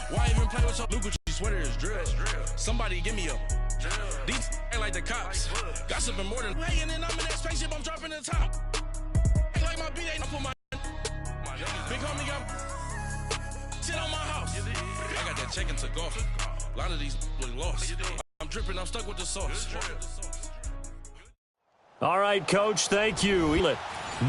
Why even play with your new Gucci sweater is drill? Somebody give me a these ain't like the cops. Gossiping more than hey, and then I'm in that spaceship, I'm dropping the top. Ain't like my BA, I put my big homie got shit on my house. I got that check and took off. A lot of these really lost. I'm dripping, I'm stuck with the sauce. All right, Coach, thank you.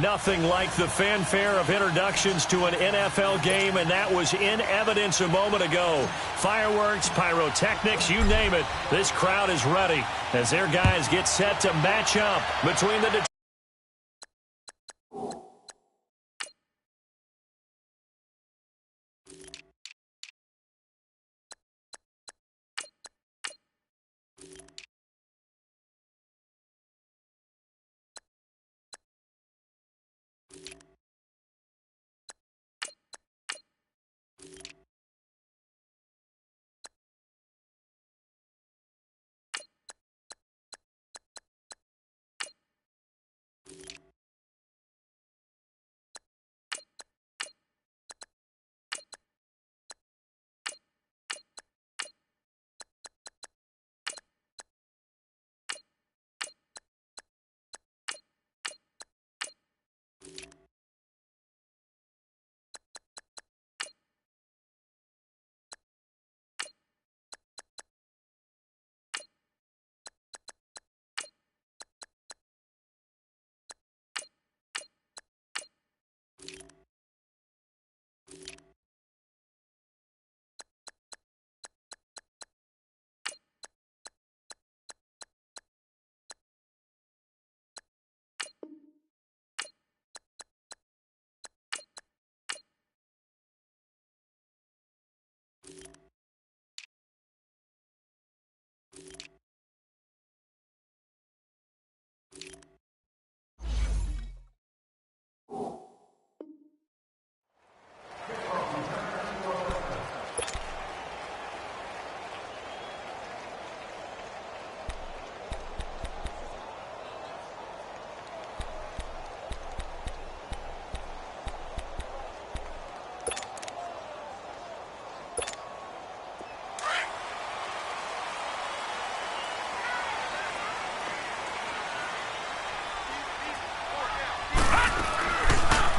Nothing like the fanfare of introductions to an NFL game, and that was in evidence a moment ago. Fireworks, pyrotechnics, you name it. This crowd is ready as their guys get set to match up between the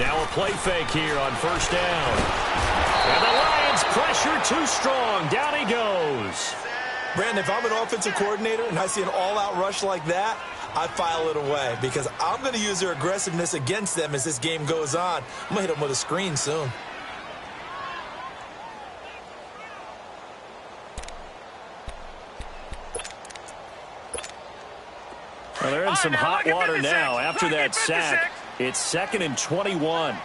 now a play fake here on first down. And the Lions pressure too strong. Down he goes. Brandon, if I'm an offensive coordinator and I see an all-out rush like that, I file it away because I'm going to use their aggressiveness against them as this game goes on. I'm going to hit them with a screen soon. Well, they're in some hot water now after that sack. It's 2nd and 21.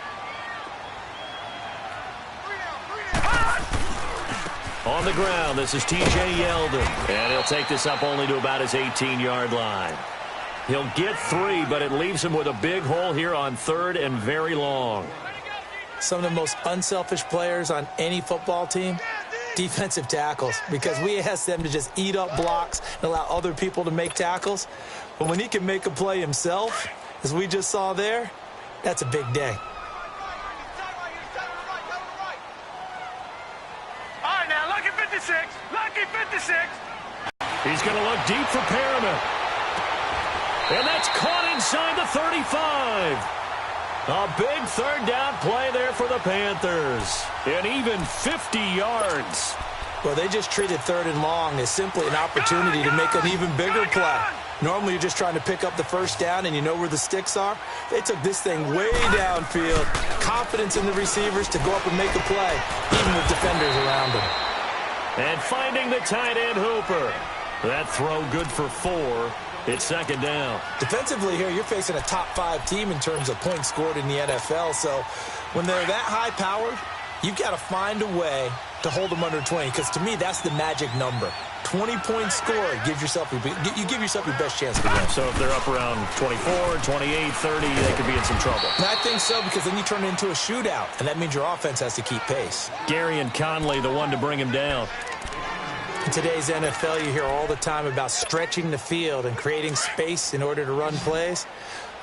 On the ground, this is T.J. Yeldon. And he'll take this up only to about his 18-yard line. He'll get 3, but it leaves him with a big hole here on 3rd and very long. Some of the most unselfish players on any football team, defensive tackles, because we ask them to just eat up blocks and allow other people to make tackles. But when he can make a play himself, as we just saw there, that's a big day. All right, now, lucky 56. Lucky 56. He's going to look deep for Perriman. And that's caught inside the 35. A big 3rd down play there for the Panthers. And even 50 yards. Well, they just treated 3rd and long as simply an opportunity to make an even bigger play. Normally, you're just trying to pick up the first down, and you know where the sticks are. They took this thing way downfield. Confidence in the receivers to go up and make a play, even with defenders around them. And finding the tight end Hooper. That throw good for 4. It's 2nd down. Defensively here, you're facing a top 5 team in terms of points scored in the NFL. So when they're that high-powered, you've got to find a way to hold them under 20, because to me, that's the magic number. 20 points scored, you give yourself your best chance to win. So if they're up around 24, 28, 30, they could be in some trouble. And I think so, because then you turn it into a shootout, and that means your offense has to keep pace. Gary and Conley, the one to bring him down. In today's NFL, you hear all the time about stretching the field and creating space in order to run plays.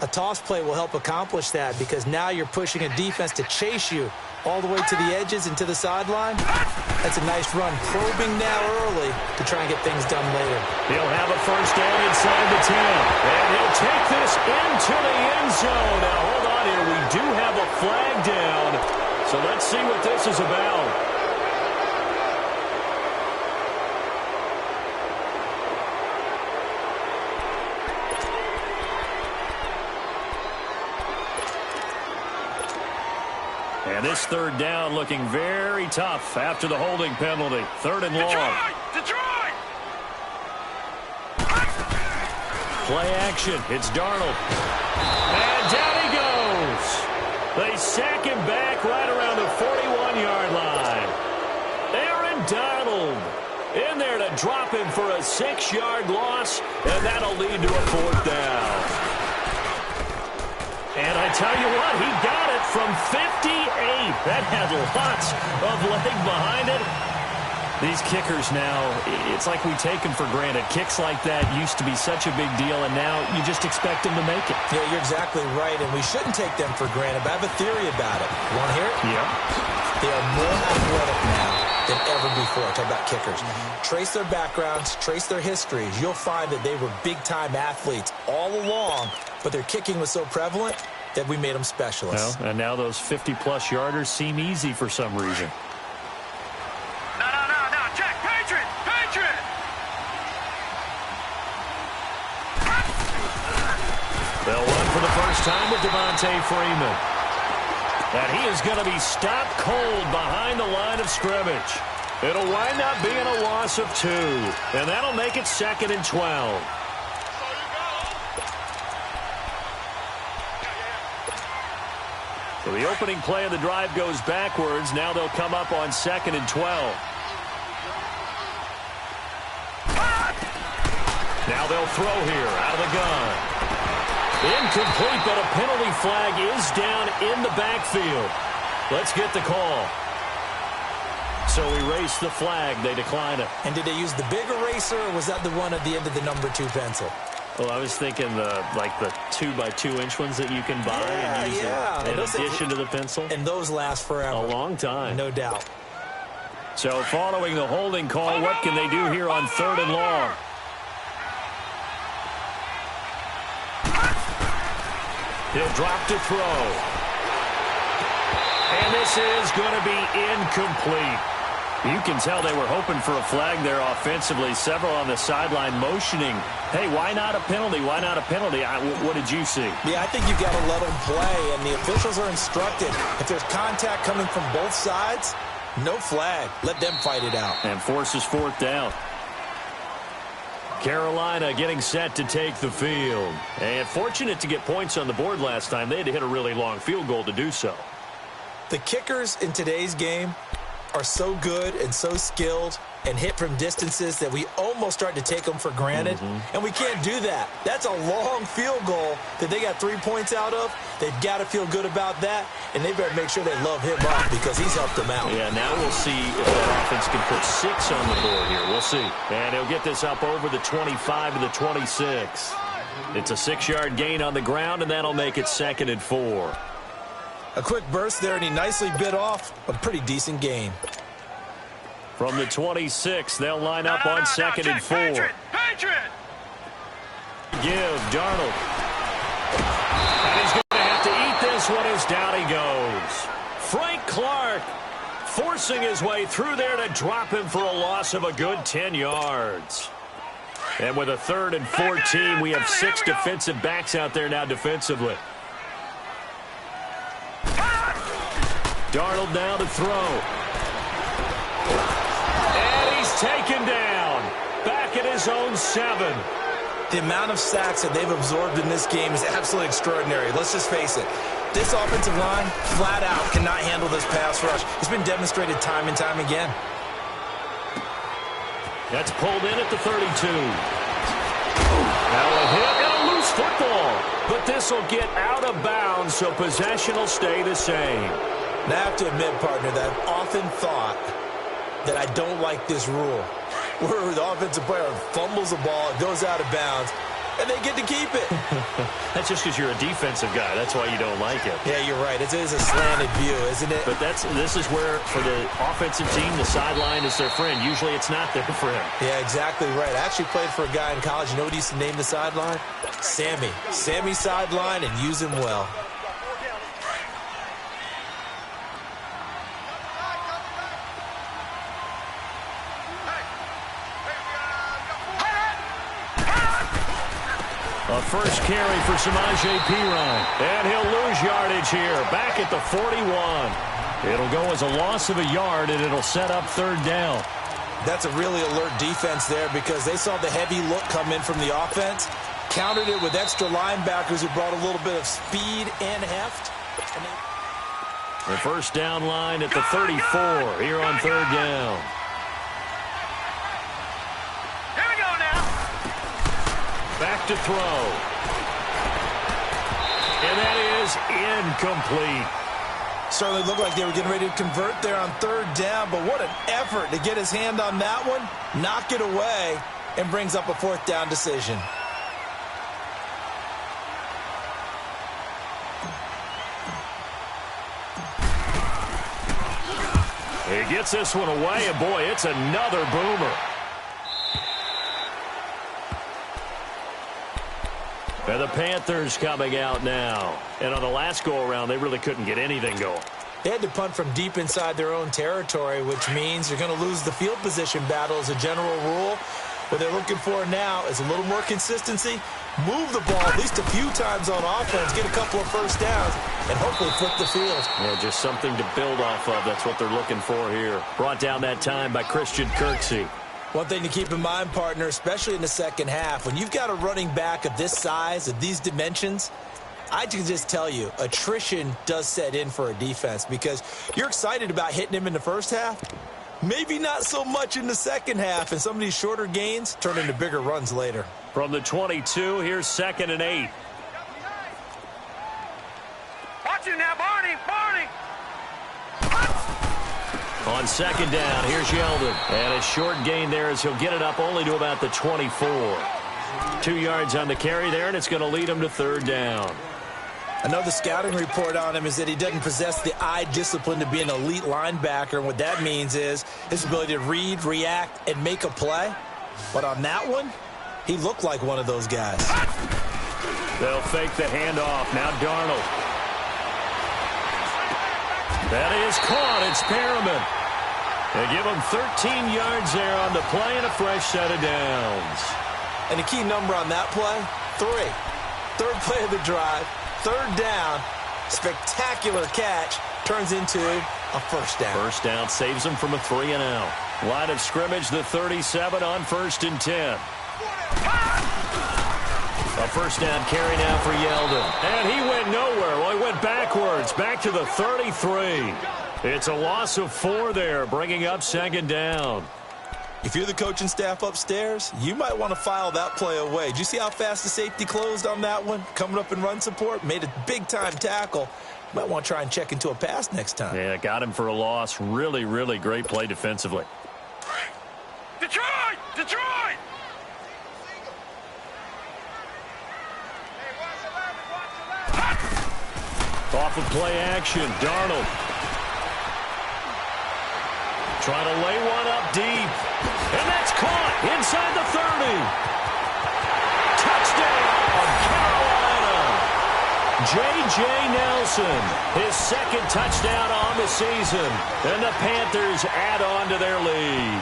A toss play will help accomplish that, because now you're pushing a defense to chase you all the way to the edges and to the sideline. That's a nice run, probing now early to try and get things done later. He'll have a first down inside the 10. And he'll take this into the end zone. Now, hold on here. We do have a flag down. So let's see what this is about. And this third down looking very tough after the holding penalty. Third and long. Detroit! Play action. It's Darnold. And down he goes. They sack him back right around the 41-yard line. Aaron Donald in there to drop him for a 6-yard loss, and that'll lead to a fourth down. And I tell you what, he got it from 58. That had lots of leg behind it. These kickers now, it's like we take them for granted. Kicks like that used to be such a big deal, and now you just expect them to make it. Yeah, you're exactly right, and we shouldn't take them for granted, but I have a theory about it. You want to hear it? Yeah. They are more athletic now than ever before. Talk about kickers. Trace their backgrounds, trace their histories. You'll find that they were big-time athletes all along, but their kicking was so prevalent that we made them specialists. Well, and now those 50-plus yarders seem easy for some reason. No, check, Patriot! They'll run for the first time with Devontae Freeman. And he is going to be stopped cold behind the line of scrimmage. It'll wind up being a loss of 2. And that'll make it 2nd and 12. So the opening play of the drive goes backwards. Now they'll come up on 2nd and 12. Now they'll throw here out of the gun. Incomplete, but a penalty flag is down in the backfield. Let's get the call. So erase the flag. They decline it. And did they use the big eraser, or was that the one at the end of the number 2 pencil? Well, I was thinking the 2x2-inch ones that you can buy and use in addition to the pencil. And those last forever. A long time. No doubt. So following the holding call, what can they do here on 3rd and long? He'll drop to throw. And this is going to be incomplete. You can tell they were hoping for a flag there offensively. Several on the sideline motioning, hey, why not a penalty? Why not a penalty? What did you see? Yeah, I think you've got to let them play, and the officials are instructed. If there's contact coming from both sides, no flag. Let them fight it out. And forces 4th down. Carolina getting set to take the field. And fortunate to get points on the board last time. They had to hit a really long field goal to do so. The kickers in today's game are so good and so skilled and hit from distances that we almost start to take them for granted. And we can't do that. That's a long field goal that they got 3 points out of. They've got to feel good about that, and they better make sure they love him up because he's helped them out. Yeah, now we'll see if that offense can put 6 on the board here. We'll see. And he'll get this up over the 25 to the 26. It's a 6-yard gain on the ground, and that'll make it 2nd and 4. A quick burst there, and he nicely bit off a pretty decent gain. From the 26, they'll line up on 2nd and 4. Patriot! Give Darnold. And he's going to have to eat this one as down he goes. Frank Clark forcing his way through there to drop him for a loss of a good 10 yards. And with a 3rd and 14, we have 6 defensive backs out there now defensively. Darnold now to throw. And he's taken down. Back at his own 7. The amount of sacks that they've absorbed in this game is absolutely extraordinary. Let's just face it. This offensive line, flat out, cannot handle this pass rush. It's been demonstrated time and time again. That's pulled in at the 32. Now a hit and a loose football. But this will get out of bounds, so possession will stay the same. Now, I have to admit, partner, that I've often thought that I don't like this rule, where the offensive player fumbles the ball, it goes out of bounds, and they get to keep it. That's just because you're a defensive guy. That's why you don't like it. Yeah, you're right. It is a slanted view, isn't it? But this is where, for the offensive team, the sideline is their friend. Usually it's not their friend. Yeah, exactly right. I actually played for a guy in college. You know what he used to name the sideline? Sammy. Sammy sideline, and use him well. A first carry for Samaje Perine. And he'll lose yardage here. Back at the 41. It'll go as a loss of a yard, and it'll set up third down. That's a really alert defense there because they saw the heavy look come in from the offense, countered it with extra linebackers who brought a little bit of speed and heft. The first down line at the 34 here on third down. Here we go now. Back to throw. And that is incomplete. Certainly looked like they were getting ready to convert there on third down, but what an effort to get his hand on that one, knock it away, and brings up a fourth down decision. He gets this one away, and boy, it's another boomer. And the Panthers coming out now. And on the last go-around, they really couldn't get anything going. They had to punt from deep inside their own territory, which means you're going to lose the field position battle as a general rule. What they're looking for now is a little more consistency, move the ball at least a few times on offense, get a couple of first downs, and hopefully flip the field. Yeah, just something to build off of. That's what they're looking for here. Brought down that time by Christian Kirksey. One thing to keep in mind, partner, especially in the second half, when you've got a running back of this size, of these dimensions, I can just tell you, attrition does set in for a defense because you're excited about hitting him in the first half, maybe not so much in the second half, and some of these shorter gains turn into bigger runs later. From the 22, here's 2nd and 8. Watch you now, Barney. Barney. On 2nd down, here's Yeldon. And a short gain there as he'll get it up only to about the 24. 2 yards on the carry there, and it's going to lead him to third down. Another scouting report on him is that he doesn't possess the eye discipline to be an elite linebacker, and what that means is his ability to read, react, and make a play. But on that one, he looked like one of those guys. They'll fake the handoff. Now Darnold. That is caught. It's Perriman. They give him 13 yards there on the play and a fresh set of downs. And the key number on that play, 3. Third play of the drive, third down, spectacular catch, turns into a first down. First down saves him from a 3-and-out. Line of scrimmage, the 37 on 1st and 10. A first down carry now for Yeldon. And he went nowhere. Well, he went backwards, back to the 33. It's a loss of 4 there, bringing up 2nd down. If you're the coaching staff upstairs, you might want to file that play away. Did you see how fast the safety closed on that one? Coming up in run support, made a big-time tackle. Might want to try and check into a pass next time. Yeah, got him for a loss. Really, really great play defensively. Detroit! Detroit! Off of play action, Darnold. Trying to lay one up deep. And that's caught inside the 30. Touchdown, Carolina. J.J. Nelson, his 2nd touchdown on the season. And the Panthers add on to their lead.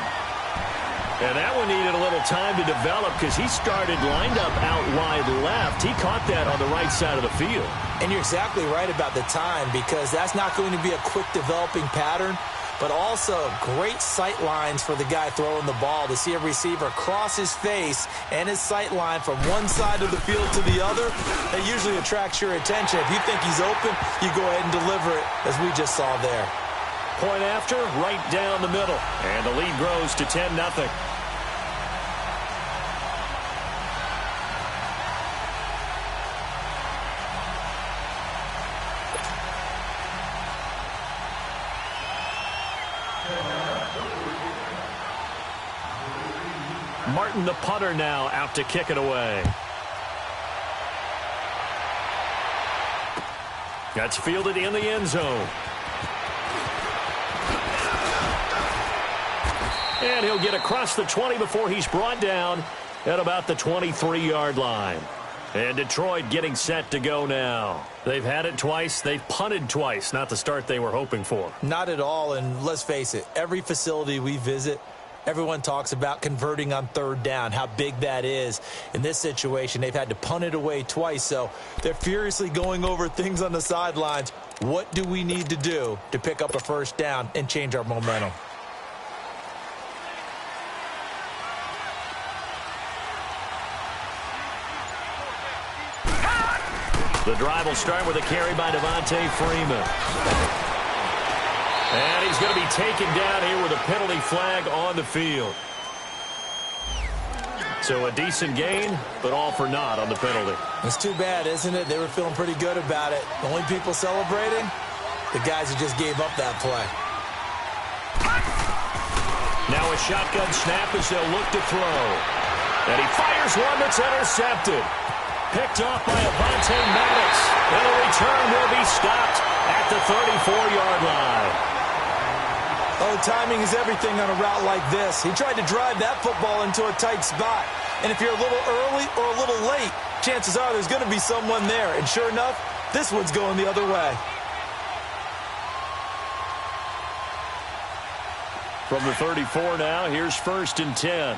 And that one needed a little time to develop because he started lined up out wide left. He caught that on the right side of the field. And you're exactly right about the time because that's not going to be a quick developing pattern, but also great sight lines for the guy throwing the ball to see a receiver cross his face and his sight line from one side of the field to the other. That usually attracts your attention. If you think he's open, you go ahead and deliver it, as we just saw there. Point after, right down the middle. And the lead grows to 10-0. Martin, the punter, now out to kick it away. That's fielded in the end zone. And he'll get across the 20 before he's brought down at about the 23-yard line. And Detroit getting set to go now. They've had it twice. They've punted twice. Not the start they were hoping for. Not at all, and let's face it, every facility we visit, everyone talks about converting on third down, how big that is. In this situation, they've had to punt it away twice, so they're furiously going over things on the sidelines. What do we need to do to pick up a first down and change our momentum? The drive will start with a carry by Devontae Freeman. And he's going to be taken down here with a penalty flag on the field. So a decent gain, but all for naught on the penalty. It's too bad, isn't it? They were feeling pretty good about it. The only people celebrating, the guys who just gave up that play. Now a shotgun snap as they'll look to throw. And he fires one that's intercepted. Picked off by Avonte Maddox. And the return will be stopped at the 34-yard line. Oh, timing is everything on a route like this. He tried to drive that football into a tight spot. And if you're a little early or a little late, chances are there's going to be someone there. And sure enough, this one's going the other way. From the 34 now, here's 1st and 10.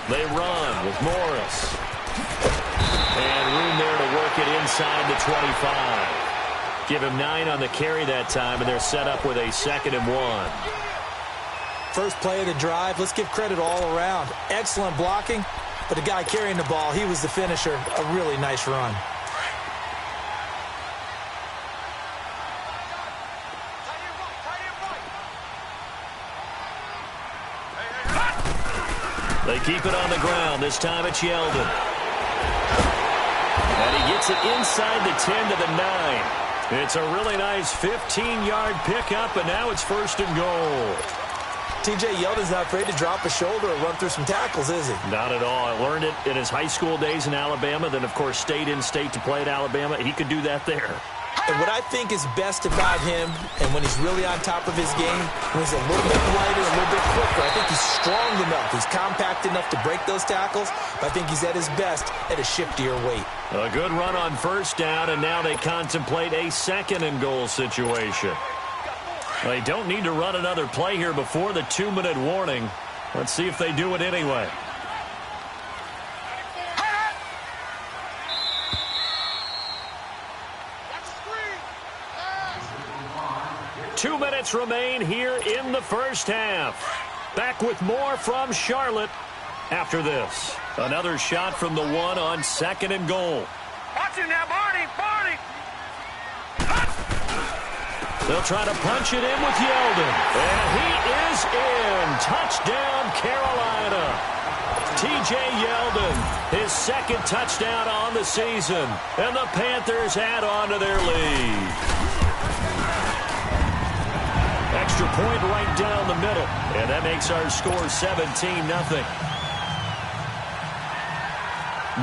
They run with Morris. And room there to work it inside the 25. Give him 9 on the carry that time, and they're set up with a 2nd and 1. First play of the drive, let's give credit all around. Excellent blocking, but the guy carrying the ball, he was the finisher. A really nice run. They keep it on the ground. This time it's Yeldon. And he gets it inside the 10 to the 9. It's a really nice 15-yard pickup, and now it's 1st and goal. T.J. Yeldon's not afraid to drop a shoulder or run through some tackles, is he? Not at all. I learned it in his high school days in Alabama, then, of course, stayed in state to play at Alabama. He could do that there. And what I think is best about him, and when he's really on top of his game, when he's a little bit lighter, a little bit quicker, I think he's strong enough, he's compact enough to break those tackles, but I think he's at his best at a shiftier weight. A good run on 1st down, and now they contemplate a 2nd and goal situation. They don't need to run another play here before the 2-minute warning. Let's see if they do it anyway. 2 minutes remain here in the 1st half. Back with more from Charlotte after this. Another shot from the 1 on 2nd and goal. Watch him now, Barney! Barney! They'll try to punch it in with Yeldon. And he is in. Touchdown, Carolina. T.J. Yeldon, his 2nd touchdown on the season. And the Panthers add on to their lead. Extra point right down the middle. And that makes our score 17-0.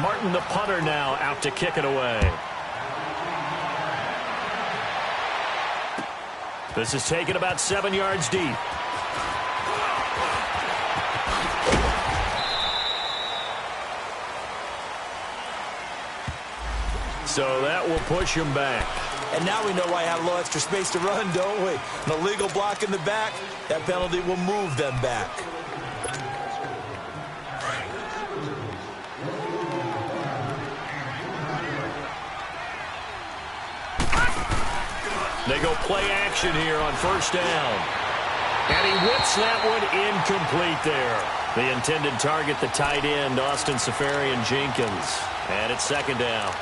Martin, the punter, now out to kick it away. This is taken about 7 yards deep. So that will push him back. And now we know why I have a little extra space to run, don't we? An illegal block in the back, that penalty will move them back. They go play action here on 1st down. And he whips that one incomplete there. The intended target, the tight end, Austin Seferian-Jenkins. And it's 2nd down.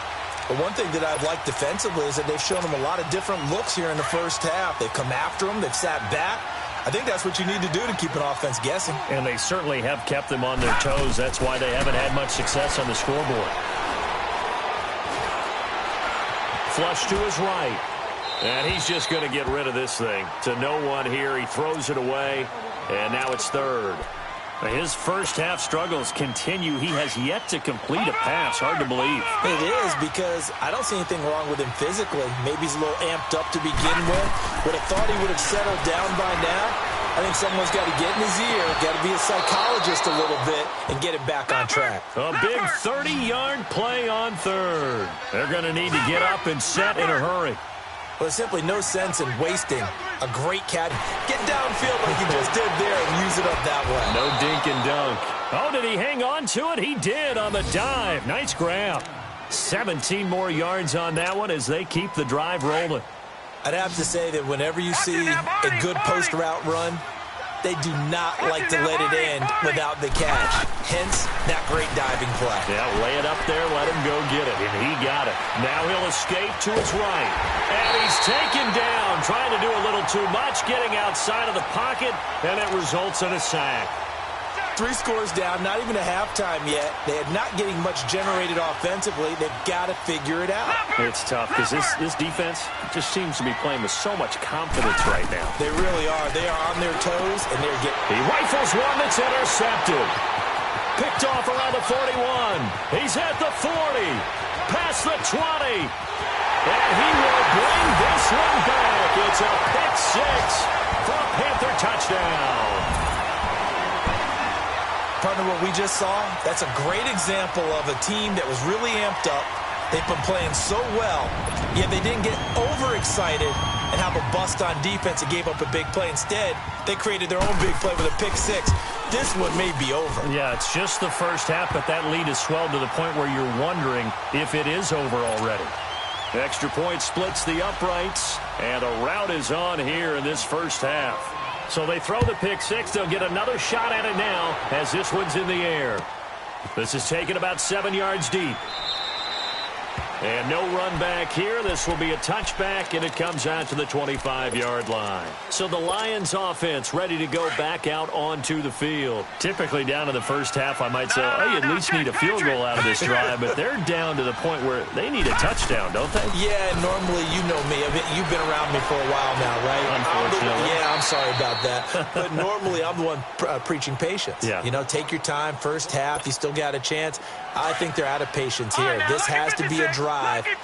But one thing that I've liked defensively is that they've shown him a lot of different looks here in the 1st half. They've come after him. They've sat back. I think that's what you need to do to keep an offense guessing. And they certainly have kept them on their toes. That's why they haven't had much success on the scoreboard. Flush to his right. And he's just going to get rid of this thing. To no one here. He throws it away. And now it's 3rd. His first-half struggles continue. He has yet to complete a pass. Hard to believe. It is, because I don't see anything wrong with him physically. Maybe he's a little amped up to begin with. Would have thought he would have settled down by now. I think someone's got to get in his ear, got to be a psychologist a little bit, and get him back on track. A big 30-yard play on third. They're going to need to get up and set in a hurry. Well, there's simply no sense in wasting a great catch. Get downfield like he just did there and use it up that way. No dink and dunk. Oh, did he hang on to it? He did on the dive. Nice grab. 17 more yards on that one as they keep the drive rolling. I'd have to say that whenever you see a good post route run, they do not like to let it end without the catch. Hence, that great diving play. Yeah, lay it up there, let him go get it, and he got it. Now he'll escape to his right. And he's taken down, trying to do a little too much, getting outside of the pocket, and it results in a sack. 3 scores down, not even a halftime yet. They are not getting much generated offensively. They've got to figure it out. It's tough because this defense just seems to be playing with so much confidence right now. They really are. They are on their toes, and they're getting... He rifles one that's intercepted. Picked off around the 41. He's at the 40. Past the 20. And he will bring this one back. It's a pick 6 for a Panther touchdown. Partner, what we just saw, that's a great example of a team that was really amped up. They've been playing so well, yet they didn't get overexcited and have a bust on defense and gave up a big play. Instead, they created their own big play with a pick 6. This one may be over. Yeah, it's just the first half, but that lead has swelled to the point where you're wondering if it is over already. The extra point splits the uprights, and a rout is on here in this first half. So they throw the pick 6. They'll get another shot at it now as this one's in the air. This is taken about 7 yards deep. And no run back here. This will be a touchback, and it comes out to the 25-yard line. So the Lions offense ready to go back out onto the field. Typically down in the first half, I might say, oh, you at least need a field goal out of this drive, but they're down to the point where they need a touchdown, don't they? Yeah, normally, you know me. You've been around me for a while now, right? Unfortunately. Yeah, I'm sorry about that. But normally, I'm the one preaching patience. Yeah. You know, take your time. First half, you still got a chance. I think they're out of patience here. This has to be a drive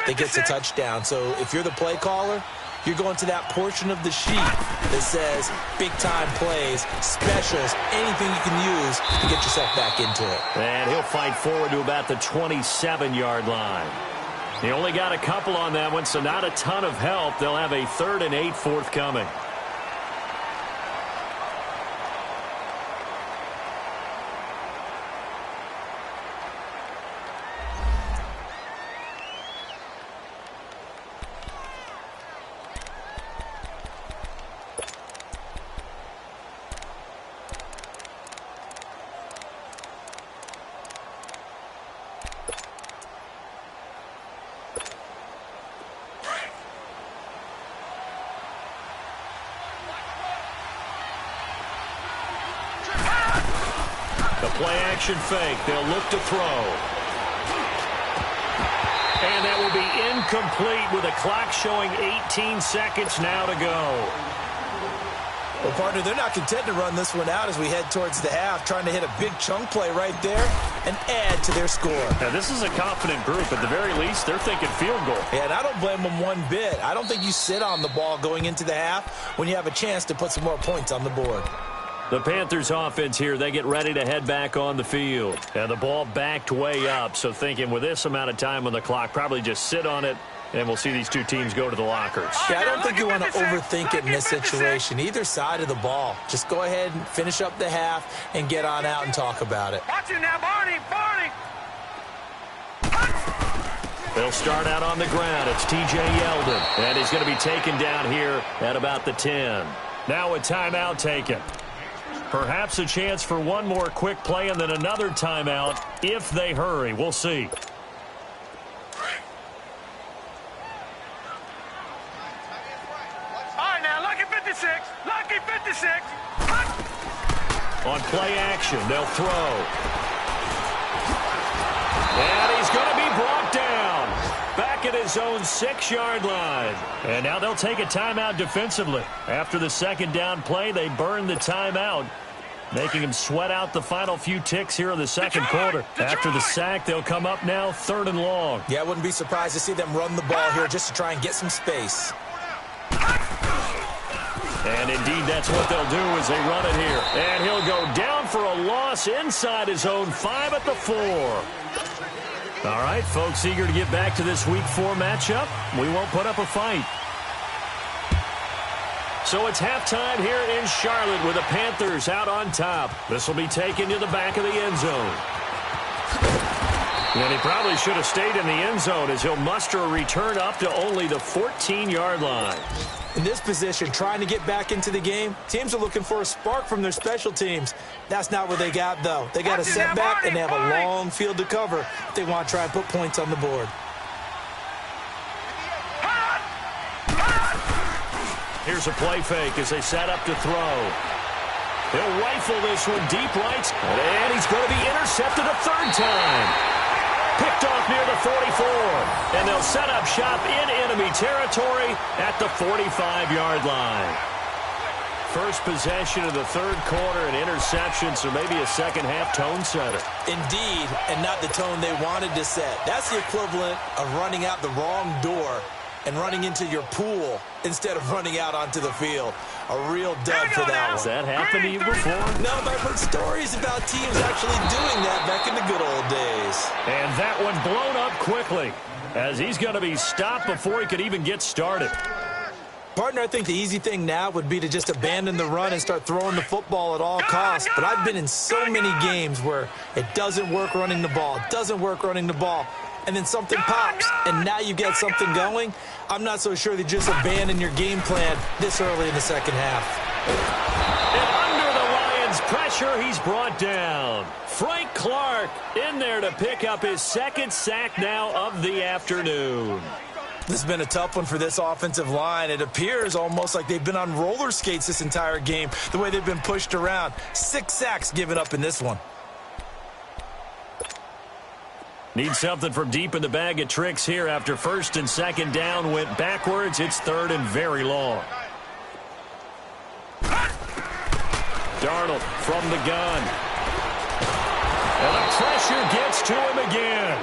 that gets a touchdown. So if you're the play caller, you're going to that portion of the sheet that says big-time plays, specials, anything you can use to get yourself back into it. And he'll fight forward to about the 27-yard line. He only got a couple on that one, so not a ton of help. They'll have a 3rd and 8 forthcoming. Play-action fake. They'll look to throw. And that will be incomplete with a clock showing 18 seconds now to go. Well, partner, they're not content to run this one out as we head towards the half, trying to hit a big chunk play right there and add to their score. Now, this is a confident group. At the very least, they're thinking field goal. Yeah, and I don't blame them one bit. I don't think you sit on the ball going into the half when you have a chance to put some more points on the board. The Panthers offense here, they get ready to head back on the field. And the ball backed way up, so thinking with this amount of time on the clock, probably just sit on it, and we'll see these two teams go to the lockers. Yeah, I don't think you want to overthink it in this situation. Either side of the ball. Just go ahead and finish up the half and get on out and talk about it. Watch it now, Barney, Barney. They'll start out on the ground. It's T.J. Yeldon, and he's going to be taken down here at about the 10. Now a timeout taken. Perhaps a chance for one more quick play and then another timeout if they hurry. We'll see. All right, now, lucky 56. Lucky 56. On play action, they'll throw. And he's going to be brought down. Back at his own 6-yard line. And now they'll take a timeout defensively. After the second down play, they burn the timeout. making him sweat out the final few ticks here in the second quarter. After the sack, they'll come up now 3rd and long. Yeah, I wouldn't be surprised to see them run the ball here just to try and get some space. And indeed, that's what they'll do as they run it here. And he'll go down for a loss inside his own 5 at the 4. All right, folks, eager to get back to this Week 4 matchup. We won't put up a fight. So it's halftime here in Charlotte with the Panthers out on top. This will be taken to the back of the end zone. And he probably should have stayed in the end zone as he'll muster a return up to only the 14-yard line. In this position, trying to get back into the game, teams are looking for a spark from their special teams. That's not what they got, though. They got a setback, and they have a long field to cover if they want to try and put points on the board. Here's a play fake as they set up to throw. He'll rifle this one deep right, and he's going to be intercepted a 3rd time. Picked off near the 44, and they'll set up shop in enemy territory at the 45-yard line. First possession of the 3rd quarter, an interception, so maybe a second-half tone setter. Indeed, and not the tone they wanted to set. That's the equivalent of running out the wrong door and running into your pool instead of running out onto the field. A real dud for that one. Has that happened to you before? No, but I've heard stories about teams actually doing that back in the good old days. And that one blown up quickly as he's going to be stopped before he could even get started. Partner, I think the easy thing now would be to just abandon the run and start throwing the football at all costs. But I've been in so many games where it doesn't work running the ball, and then something pops, and now you get something going. I'm not so sure that just abandon your game plan this early in the second half. And under the Lions' pressure, he's brought down. Frank Clark in there to pick up his 2nd sack now of the afternoon. This has been a tough one for this offensive line. It appears almost like they've been on roller skates this entire game, the way they've been pushed around. 6 sacks given up in this one. Need something from deep in the bag of tricks here after 1st and 2nd down went backwards. It's 3rd and very long. Darnold from the gun. And the pressure gets to him again.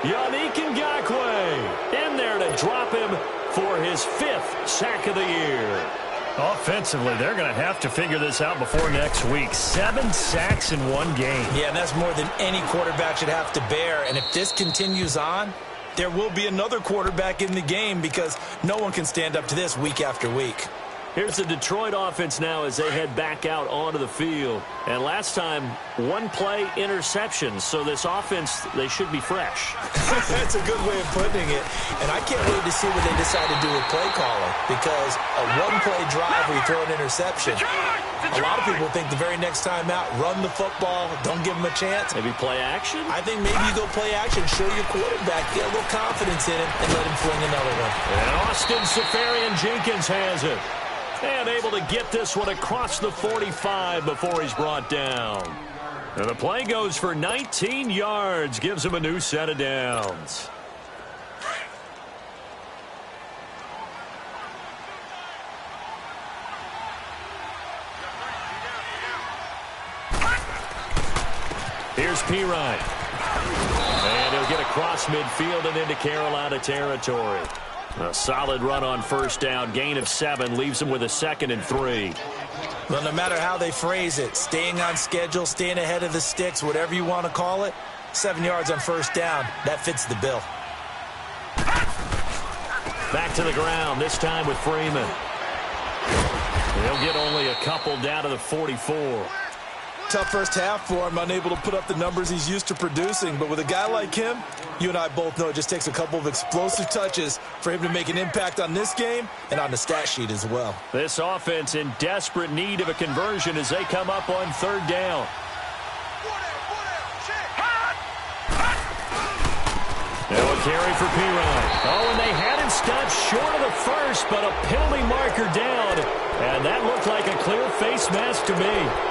Yannick Ngakoue in there to drop him for his 5th sack of the year. Offensively, they're going to have to figure this out before next week. 7 sacks in one game. Yeah, and that's more than any quarterback should have to bear. And if this continues on, there will be another quarterback in the game because no one can stand up to this week after week. Here's the Detroit offense now as they head back out onto the field. And last time, 1-play interception. So this offense, they should be fresh. That's a good way of putting it. And I can't wait to see what they decide to do with play calling, because a 1-play drive where you throw an interception, a lot of people think the very next time out, run the football, don't give them a chance. Maybe play action? I think maybe you go play action, show your quarterback, get a little confidence in him, and let him fling another one. And Austin Seferian-Jenkins has it. And able to get this one across the 45 before he's brought down. And the play goes for 19 yards, gives him a new set of downs. Here's Pirine. And he'll get across midfield and into Carolina territory. A solid run on 1st down. Gain of 7 leaves him with a 2nd and 3. Well, no matter how they phrase it, staying on schedule, staying ahead of the sticks, whatever you want to call it, 7 yards on 1st down, that fits the bill. Back to the ground, this time with Freeman. He'll get only a couple down to the 44. Tough first half for him, unable to put up the numbers he's used to producing. But with a guy like him, you and I both know it just takes a couple of explosive touches for him to make an impact on this game and on the stat sheet as well. This offense in desperate need of a conversion as they come up on 3rd down. Now a carry for Pirine. Oh, and they had him stopped short of the 1st, but a penalty marker down. And that looked like a clear face mask to me.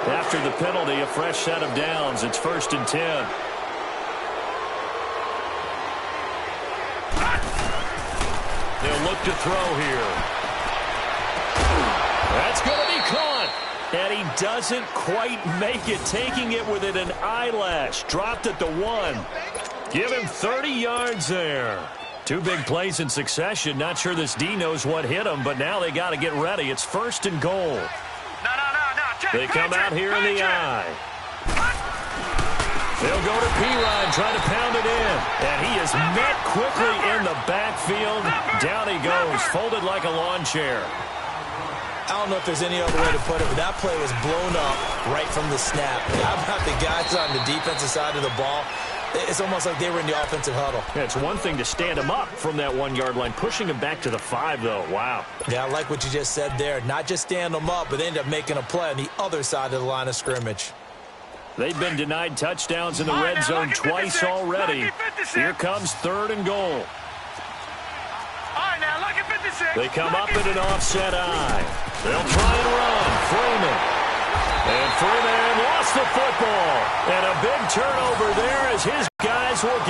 After the penalty, a fresh set of downs. It's 1st and 10. They'll look to throw here. That's going to be caught. And he doesn't quite make it, taking it within an eyelash. Dropped at the 1. Give him 30 yards there. 2 big plays in succession. Not sure this D knows what hit him, but now they got to get ready. It's 1st and goal. No. They come out here in the eye. They'll go to P-Rod, trying to pound it in. And he is met quickly in the backfield. Down he goes, folded like a lawn chair. I don't know if there's any other way to put it, but that play was blown up right from the snap. How about the guys on the defensive side of the ball? It's almost like they were in the offensive huddle. Yeah, it's one thing to stand him up from that 1-yard line. Pushing him back to the 5, though. Wow. Yeah, I like what you just said there. Not just stand them up, but they end up making a play on the other side of the line of scrimmage. They've been denied touchdowns in the red zone twice already. Here comes 3rd and goal. They come up in an offset eye. They'll try and run. Freeman. And Freeman lost the football. And a big turnover there as his guys will get